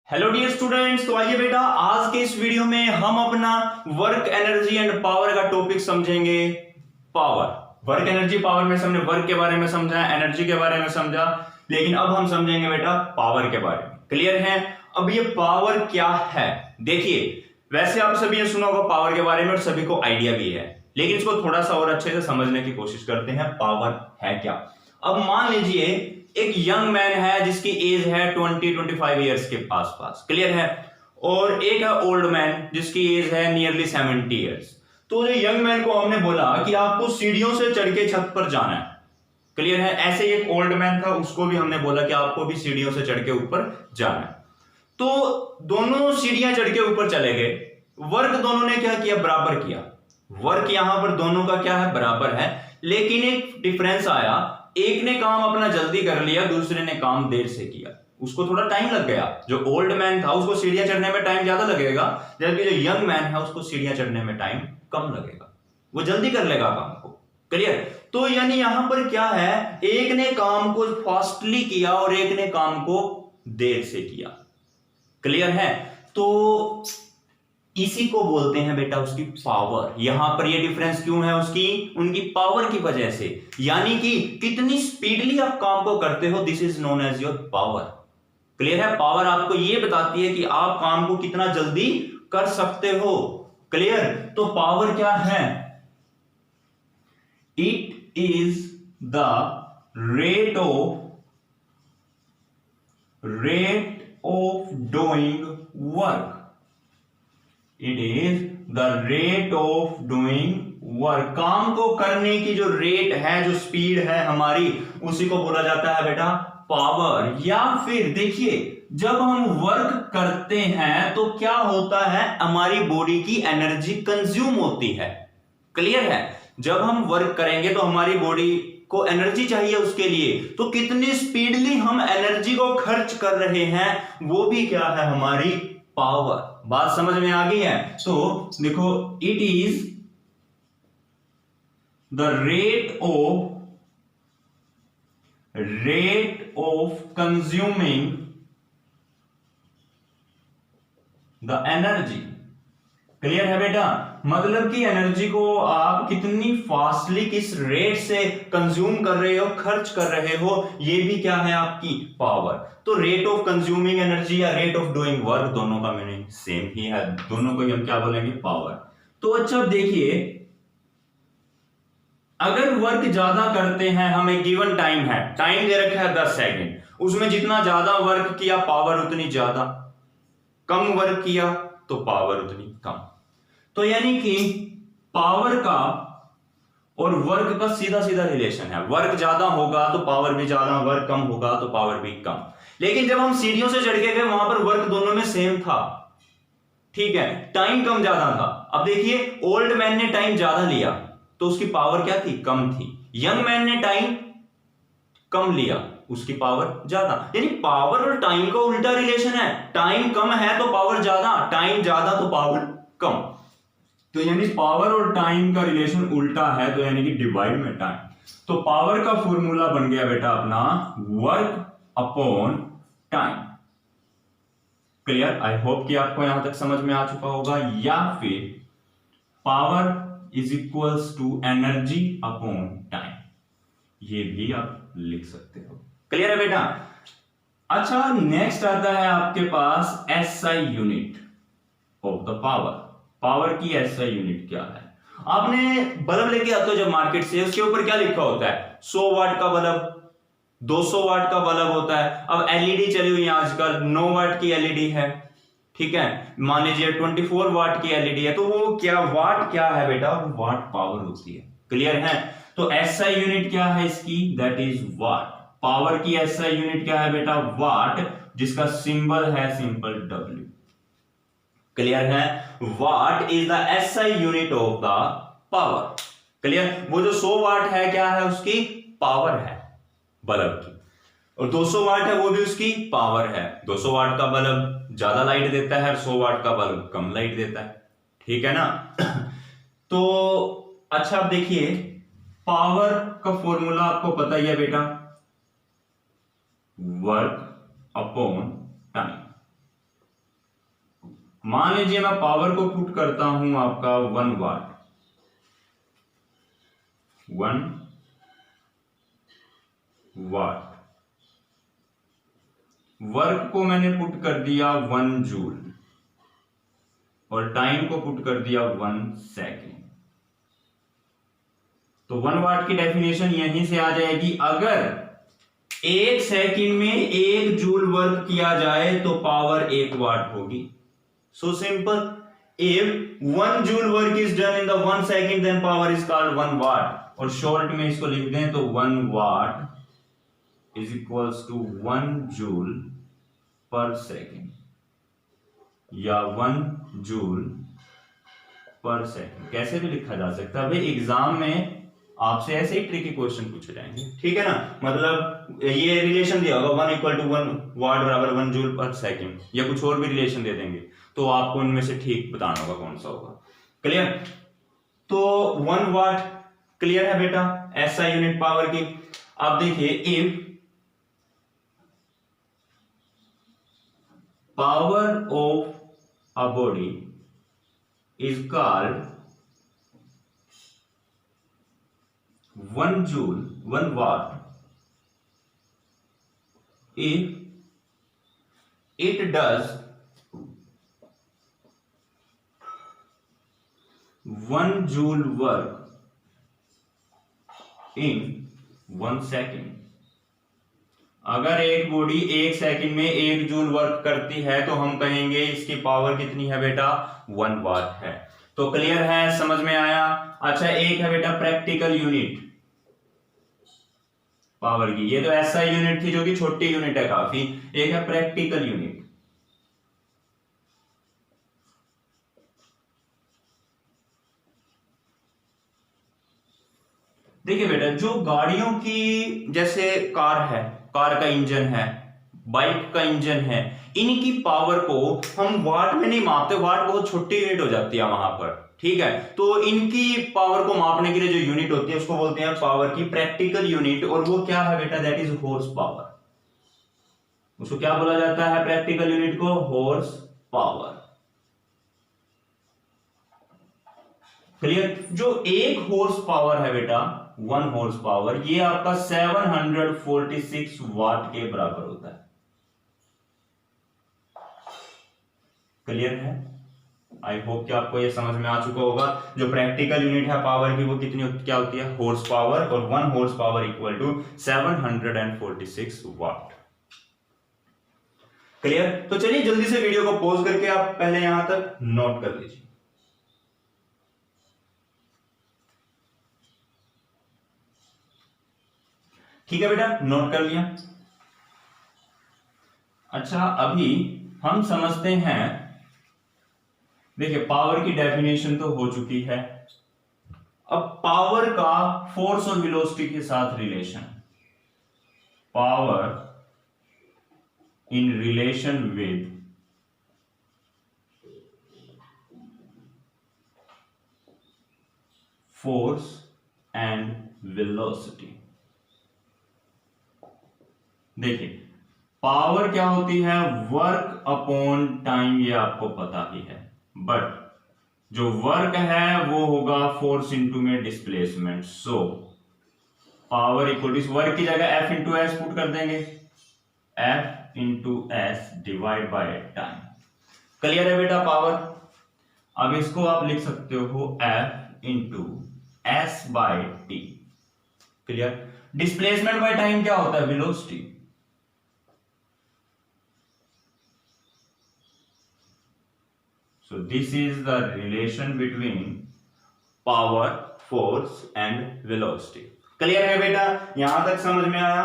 Hello dear students, तो आइए बेटा आज के इस वीडियो में हम अपना वर्क एनर्जी एंड पावर का टॉपिक समझेंगे। पावर, वर्क एनर्जी पावर में हमने वर्क के बारे में समझा, एनर्जी के बारे में समझा, लेकिन अब हम समझेंगे बेटा पावर के बारे में। क्लियर है? अब ये पावर क्या है? देखिए, वैसे आप सभी ने सुना होगा पावर के बारे में और सभी को आइडिया भी है, लेकिन इसको थोड़ा सा और अच्छे से समझने की कोशिश करते हैं। पावर है क्या? अब मान लीजिए एक यंग मैन है जिसकी एज है 20-25 ईयर्स के आसपास। क्लियर है? और एक है ओल्ड मैन जिसकी एज है नियरली 70 ईयर्स। तो जो यंग मैन को हमने बोला कि आपको सीढ़ियों से चढ़ के छत पर जाना है। क्लियर है? ऐसे एक ओल्ड मैन था, उसको भी हमने बोला कि आपको भी सीढ़ियों से चढ़ के ऊपर जाना है। तो दोनों सीढ़ियां चढ़ के ऊपर चले गए। वर्क दोनों ने क्या किया? बराबर किया। वर्क यहां पर दोनों का क्या है? बराबर है, लेकिन एक डिफरेंस आया। एक ने काम अपना जल्दी कर लिया, दूसरे ने काम देर से किया, उसको थोड़ा टाइम लग गया। जो ओल्ड मैन था उसको सीढ़ियां चढ़ने में टाइम ज्यादा लगेगा, जबकि जो यंग मैन है उसको सीढ़ियां चढ़ने में टाइम कम लगेगा, वो जल्दी कर लेगा काम को। क्लियर? तो यानी यहां पर क्या है, एक ने काम को फास्टली किया और एक ने काम को देर से किया। क्लियर है? तो इसी को बोलते हैं बेटा उसकी पावर। यहां पर ये डिफरेंस क्यों है? उसकी उनकी पावर की वजह से, यानी कि कितनी स्पीडली आप काम को करते हो, this is known as your power. Clear है? पावर आपको ये बताती है कि आप काम को कितना जल्दी कर सकते हो। क्लियर? तो पावर क्या है? It is the rate of doing work. It is the rate of doing work. काम को करने की जो रेट है, जो स्पीड है हमारी, उसी को बोला जाता है बेटा पावर। या फिर देखिए, जब हम वर्क करते हैं तो क्या होता है, हमारी बॉडी की एनर्जी कंज्यूम होती है। क्लियर है? जब हम वर्क करेंगे तो हमारी बॉडी को एनर्जी चाहिए उसके लिए, तो कितनी स्पीडली हम एनर्जी को खर्च कर रहे हैं, वो भी क्या है? हमारी पावर। बात समझ में आ गई है? तो देखो, it is the rate of consuming the energy. Clear है बेटा? मतलब कि एनर्जी को आप कितनी फास्टली, किस रेट से कंज्यूम कर रहे हो, खर्च कर रहे हो, ये भी क्या है? आपकी पावर। तो रेट ऑफ कंज्यूमिंग एनर्जी या रेट ऑफ डूइंग वर्क, दोनों का मीनिंग सेम ही है, दोनों को हम क्या बोलेंगे? पावर। तो अच्छा देखिए, अगर वर्क ज्यादा करते हैं, हमें गिवन टाइम है, टाइम दे रखा है 10 सेकेंड, उसमें जितना ज्यादा वर्क किया पावर उतनी ज्यादा, कम वर्क किया तो पावर उतनी कम। तो यानी कि पावर का और वर्क का सीधा सीधा रिलेशन है। वर्क ज्यादा होगा तो पावर भी ज्यादा, वर्क कम होगा तो पावर भी कम। लेकिन जब हम सीढ़ियों से चढ़ के गए, वहां पर वर्क दोनों में सेम था। ठीक है? टाइम कम ज्यादा था। अब देखिए, ओल्ड मैन ने टाइम ज्यादा लिया तो उसकी पावर क्या थी? कम थी। यंग मैन ने टाइम कम लिया, उसकी पावर ज्यादा। यानी पावर और टाइम का उल्टा रिलेशन है। टाइम कम है तो पावर ज्यादा, टाइम ज्यादा तो पावर कम। तो यानी पावर और टाइम का रिलेशन उल्टा है, तो यानी कि डिवाइड में टाइम। तो पावर का फॉर्मूला बन गया बेटा अपना work upon time. Clear? I hope कि आपको यहां तक समझ में आ चुका होगा। या फिर power is equals to energy upon time, ये भी आप लिख सकते हो। क्लियर है बेटा? अच्छा, नेक्स्ट आता है आपके पास SI unit of the power. Power की एसआई यूनिट क्या है? आपने बल्ब लेके आते हो जब मार्केट से, उसके ऊपर क्या लिखा होता है? 100 वाट का बल्ब, 200 वाट का बल्ब होता है। अब एलईडी चली हुई है आजकल, 9 वाट की एलईडी है। ठीक है? मान लीजिए 24 वाट की एलईडी है। तो वो क्या वाट क्या है बेटा? वो वाट पावर होती है। क्लियर है? तो एसआई यूनिट क्या है इसकी? That is what. पावर की एसआई यूनिट क्या है बेटा? वाट, जिसका सिंबल है सिंपल डब्ल्यू। क्लियर है? What is the SI unit of the power. Clear? वो जो 100 वाट है क्या है? उसकी पावर है बल्ब की। और 200 वाट है, वो भी उसकी पावर है। 200 वाट का बल्ब ज्यादा लाइट देता है, 100 वाट का बल्ब कम लाइट देता है। ठीक है ना? तो अच्छा, अब देखिए, पावर का फॉर्मूला आपको पता ही है बेटा, वर्क अपॉन टाइम। मान लीजिए मैं पावर को पुट करता हूं आपका 1 वाट, 1 वाट, वर्क को मैंने पुट कर दिया 1 जूल और टाइम को पुट कर दिया 1 सेकेंड। तो 1 वाट की डेफिनेशन यहीं से आ जाएगी, अगर 1 सेकंड में 1 जूल वर्क किया जाए तो पावर 1 वाट होगी। So simple, if 1 joule work is done in the 1 second then power is called 1 watt. और शॉर्ट में इसको लिख दें तो 1 watt is equals to 1 joule per second या 1 जूल पर सेकेंड, कैसे भी लिखा जा सकता है। भाई एग्जाम में आपसे ऐसे ही ट्रिकी क्वेश्चन पूछे जाएंगे, ठीक है ना। मतलब ये रिलेशन दिया होगा 1 इक्वल टू 1 वाट बराबर 1 जूल पर सेकेंड, या कुछ और भी रिलेशन दे देंगे, तो आपको उनमें से ठीक बताना होगा कौन सा होगा। क्लियर? तो 1 वाट क्लियर है बेटा, ऐसा यूनिट पावर की। अब देखिए, if power of a body is called 1 joule, 1 watt, if it does 1 joule work in 1 second। अगर एक बॉडी 1 सेकंड में 1 जूल वर्क करती है तो हम कहेंगे इसकी पावर कितनी है बेटा, 1 वाट है। तो क्लियर है, समझ में आया। अच्छा, एक है बेटा प्रैक्टिकल यूनिट पावर की, ये तो ऐसा यूनिट थी जो कि छोटी यूनिट है काफी। एक है प्रैक्टिकल यूनिट। देखिए बेटा, जो गाड़ियों की, जैसे कार है, कार का इंजन है, बाइक का इंजन है, इनकी पावर को हम वाट में नहीं मापते, वाट बहुत छोटी यूनिट हो जाती है वहां पर, ठीक है। तो इनकी पावर को मापने के लिए जो यूनिट होती है उसको बोलते हैं पावर की प्रैक्टिकल यूनिट, और वो क्या है बेटा, दैट इज हॉर्स पावर। उसको क्या बोला जाता है प्रैक्टिकल यूनिट को, हॉर्स पावर। क्लियर? जो 1 हॉर्स पावर है बेटा, 1 हॉर्स पावर, ये आपका 746 वाट के बराबर होता है। क्लियर है? आई होप कि आपको ये समझ में आ चुका होगा। जो प्रैक्टिकल यूनिट है पावर की वो कितनी क्या होती है, हॉर्स पावर, और 1 horse power equal to 746 watt. Clear? तो चलिए जल्दी से वीडियो को पॉज करके आप पहले यहां तक नोट कर लीजिए। ठीक है बेटा, नोट कर लिया। अच्छा, अभी हम समझते हैं, देखिए पावर की डेफिनेशन तो हो चुकी है। अब पावर का फोर्स और वेलोसिटी के साथ relation, power in relation with force and velocity. देखिए पावर क्या होती है, वर्क अपॉन टाइम, ये आपको पता ही है, बट जो वर्क है वो होगा फोर्स इंटू में displacement. So power equal to, work की जगह एफ इंटू एस पुट कर देंगे, F into S divide by time. Clear है बेटा पावर? अब इसको आप लिख सकते हो F into S by T. Clear? Displacement by time क्या होता है, velocity. So this is the relation between power, force and velocity. Clear है बेटा? यहां तक समझ में आया?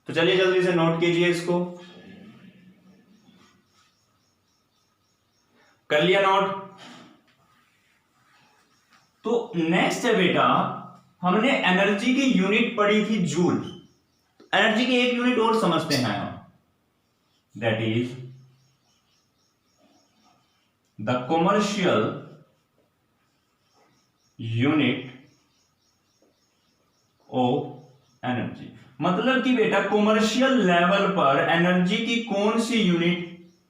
तो चलिए जल्दी से नोट कीजिए इसको। कर लिया नोट? तो नेक्स्ट है बेटा, हमने एनर्जी की यूनिट पढ़ी थी जूल। एनर्जी की एक यूनिट और समझते हैं हम, that is the commercial unit of energy। मतलब कि बेटा कॉमर्शियल लेवल पर एनर्जी की कौन सी यूनिट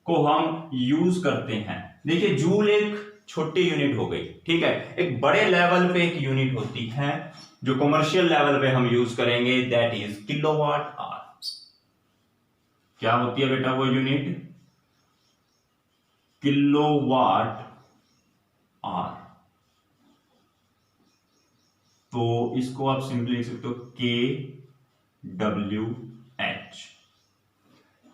को हम यूज करते हैं। देखिए जूल एक छोटी यूनिट हो गई, ठीक है। एक बड़े लेवल पे एक यूनिट होती है जो कमर्शियल लेवल पे हम यूज करेंगे, दैट इज किलोवाट आवर। क्या होती है बेटा वो यूनिट? Kilowatt hour. तो इसको आप सिंपली लिख सकते हो KWH।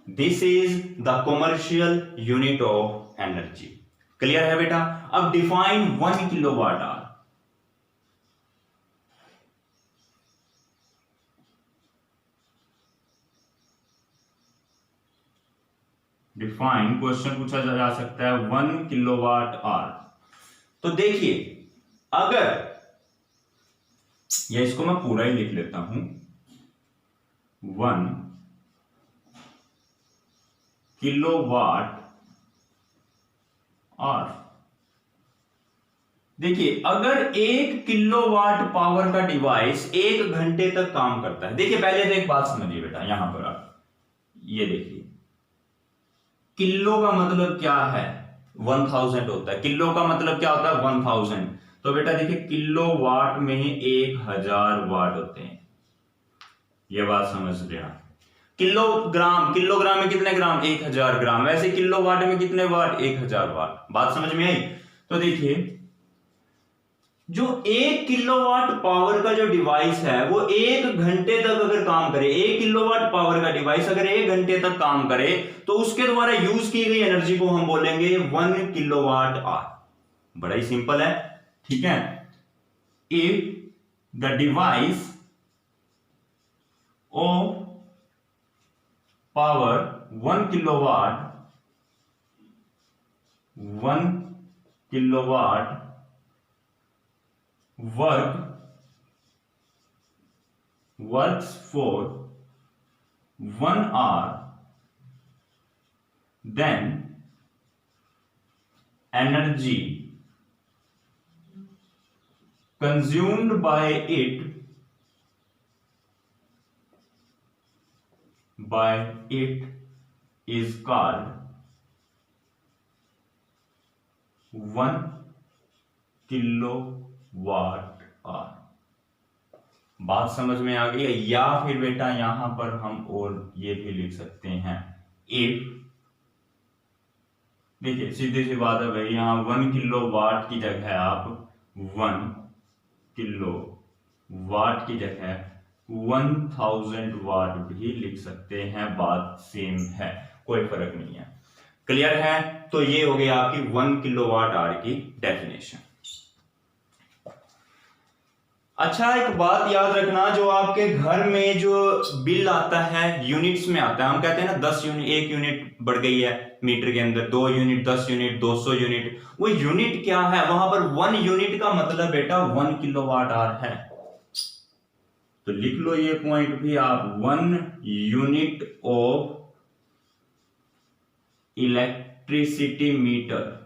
This is the commercial unit of energy. Clear है बेटा? अब define 1 kilowatt hour. Define question पूछा जा सकता है 1 किलोवाट आवर। तो देखिए अगर, या इसको मैं पूरा ही लिख लेता हूं, 1 किलोवाट आवर। देखिए अगर 1 किलोवाट पावर का डिवाइस 1 घंटे तक काम करता है, देखिए पहले तो एक बात समझिए बेटा, यहां पर आप ये देखिए, किलो का मतलब क्या है? 1000 होता है। किलो का मतलब क्या होता है? 1000। तो बेटा देखिए किलो वाट में 1000 वाट होते हैं, ये बात समझ लेना। किलोग्राम, किलोग्राम में कितने ग्राम? 1000 ग्राम। वैसे किलो वाट में कितने वाट? 1000 वाट। बात समझ में आई? तो देखिए जो 1 किलोवाट पावर का जो डिवाइस है वो 1 घंटे तक अगर काम करे, 1 किलोवाट पावर का डिवाइस अगर 1 घंटे तक काम करे तो उसके द्वारा यूज की गई एनर्जी को हम बोलेंगे 1 किलोवाट आवर। बड़ा ही सिंपल है, ठीक है। If the device of power 1 kilowatt, 1 kilowatt works for 1 hour, then energy consumed by it is called 1 kilowatt hour. बात समझ में आ गई? या फिर बेटा यहां पर हम और ये भी लिख सकते हैं, इफ, देखिए सीधी सी बात है भाई, यहां 1 किलोवाट की जगह आप 1 किलो वाट की जगह 1000 वाट भी लिख सकते हैं। बात सेम है, कोई फर्क नहीं है। क्लियर है? तो ये हो गई आपकी 1 किलोवाट आवर की डेफिनेशन। अच्छा एक बात याद रखना, जो आपके घर में जो बिल आता है यूनिट्स में आता है, हम कहते हैं ना 10 यूनिट, 1 यूनिट बढ़ गई है मीटर के अंदर, 2 यूनिट, 10 यूनिट, 200 यूनिट, वो यूनिट क्या है? वहां पर 1 यूनिट का मतलब बेटा 1 किलोवाट आवर है। तो लिख लो ये पॉइंट भी आप, 1 unit of electricity metre,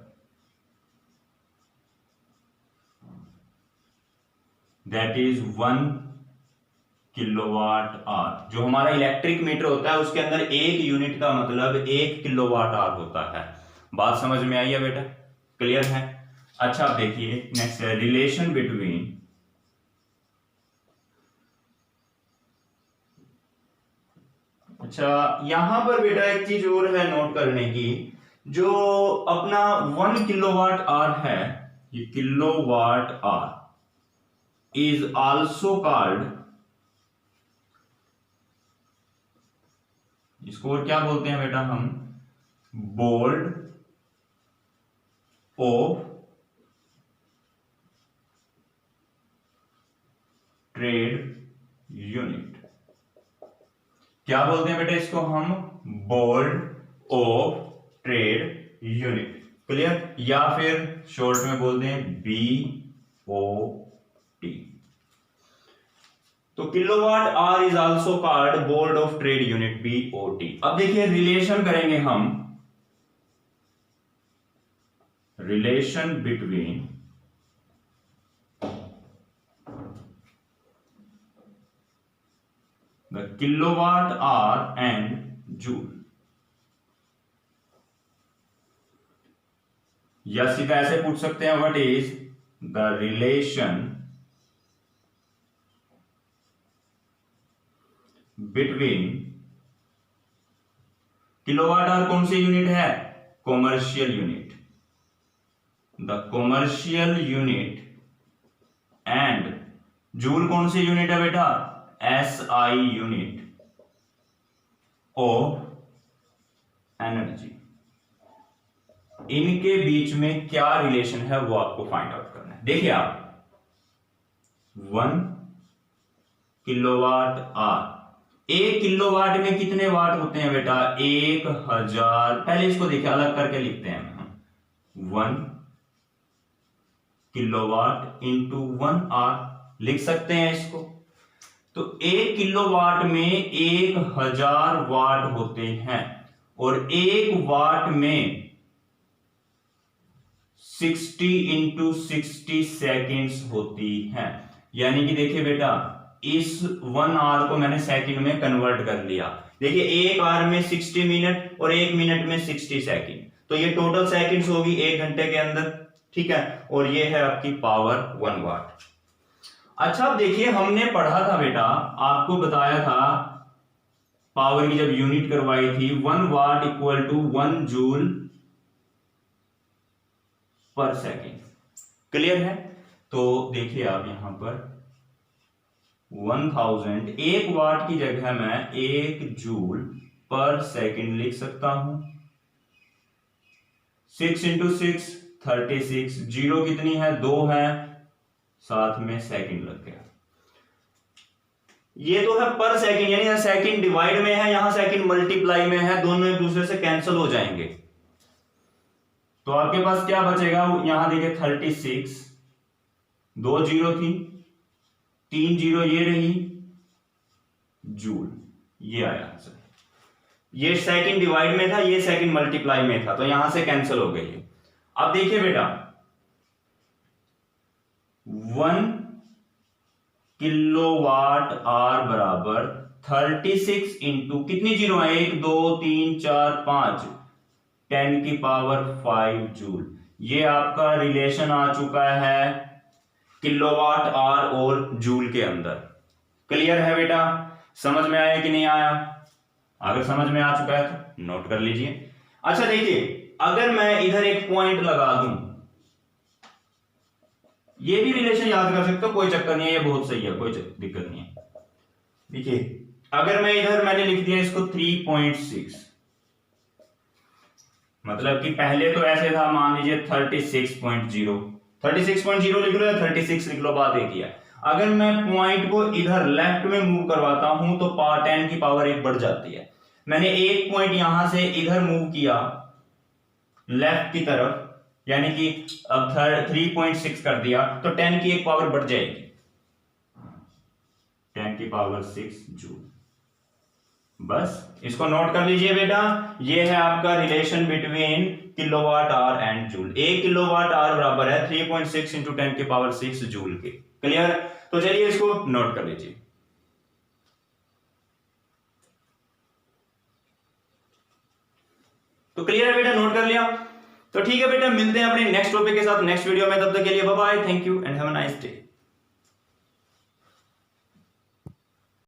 that is 1 kilowatt hour. जो हमारा इलेक्ट्रिक मीटर होता है उसके अंदर 1 यूनिट का मतलब 1 किलोवाट आवर होता है। बात समझ में आई है बेटा? क्लियर है? अच्छा अब देखिए नेक्स्ट है रिलेशन बिटवीन, अच्छा यहां पर बेटा एक चीज और है नोट करने की, जो अपना 1 किलोवाट आवर है, ये kilowatt hour is also called, इसको और क्या बोलते हैं बेटा हम? Bolt of trade unit. क्या बोलते हैं बेटा इसको हम? Bolt of trade unit. Clear? या फिर शॉर्ट में बोलते हैं BOT। तो kilowatt hour is also called bolt of trade unit, BOT। अब देखिए रिलेशन करेंगे हम, relation between the kilowatt hour and joule. या सीधा ऐसे पूछ सकते हैं, what is the relation between, kilowatt hour कौन सी यूनिट है, commercial unit, the commercial unit and joule कौन सी यूनिट है बेटा, एसआई यूनिट ऑफ एनर्जी। इनके बीच में क्या रिलेशन है वो आपको फाइंड आउट करना है। देखिए आप 1 किलोवाट आवर, 1 किलोवाट में कितने वाट होते हैं बेटा, 1000। पहले इसको देखिए अलग करके लिखते हैं हम, 1 किलोवाट इंटू 1 आवर लिख सकते हैं इसको। तो 1 किलोवाट में 1000 वाट होते हैं और 1 वाट में 60 इंटू 60 सेकेंड्स होती हैं। यानी कि देखिए बेटा इस 1 आवर को मैंने सेकंड में कन्वर्ट कर लिया। देखिए 1 आवर में 60 मिनट और 1 मिनट में 60 सेकंड, तो ये टोटल सेकंड्स होगी 1 घंटे के अंदर, ठीक है। और ये है आपकी पावर 1 वाट। अच्छा अब देखिए हमने पढ़ा था बेटा, आपको बताया था पावर की जब यूनिट करवाई थी, 1 watt equal to 1 joule per second. Clear है? तो देखिए आप यहां पर 1000, 1 वाट की जगह मैं 1 जूल पर सेकेंड लिख सकता हूं। 6 इंटू 6 36, जीरो कितनी है, 2 है, साथ में सेकंड लग गया। ये तो है पर सेकंड, यानी सेकंड डिवाइड में है, यहां सेकंड मल्टीप्लाई में है, दोनों एक दूसरे से कैंसिल हो जाएंगे। तो आपके पास क्या बचेगा, यहां देखिए 36, 2 जीरो थी, 3 जीरो ये रही, जूल ये आया आंसर। ये सेकंड डिवाइड में था, ये सेकंड मल्टीप्लाई में था, तो यहां से कैंसिल हो गई है। अब देखिए बेटा 1 किलोवाट आवर बराबर 36 इंटू कितनी जीरो है, 1 2 3 4 5, 10 की पावर 5 जूल। ये आपका रिलेशन आ चुका है किलोवाट आवर और जूल के अंदर। क्लियर है बेटा? समझ में आया कि नहीं आया? अगर समझ में आ चुका है तो नोट कर लीजिए। अच्छा देखिए अगर मैं इधर एक पॉइंट लगा दूं, ये भी रिलेशन याद कर सकते हो, कोई चक्कर नहीं है, ये बहुत सही है, कोई दिक्कत नहीं है। देखिए अगर मैं इधर मैंने लिख दिया इसको 3.6, मतलब कि पहले तो ऐसे था, मान लीजिए 36.0, 36.0 लिख लो या 36 लिख लो, बात एक ही है। अगर मैं पॉइंट को इधर लेफ्ट में मूव करवाता हूं तो 10 की पावर 1 बढ़ जाती है। मैंने एक पॉइंट यहां से इधर मूव किया लेफ्ट की तरफ, यानी कि अब 3.6 कर दिया, तो 10 की 1 पावर बढ़ जाएगी, 10 की पावर 6 जूल। बस इसको नोट कर लीजिए बेटा, ये है आपका relation between kilowatt hour and joule. 1 kilowatt hour बराबर है 3.6 इंटू 10 की पावर 6 जूल के। क्लियर? तो चलिए इसको नोट कर लीजिए। तो क्लियर है बेटा, नोट कर लिया? तो ठीक है बेटा, मिलते हैं अपने नेक्स्ट टॉपिक के साथ नेक्स्ट वीडियो में। तब तक के लिए bye bye, thank you and have a nice day.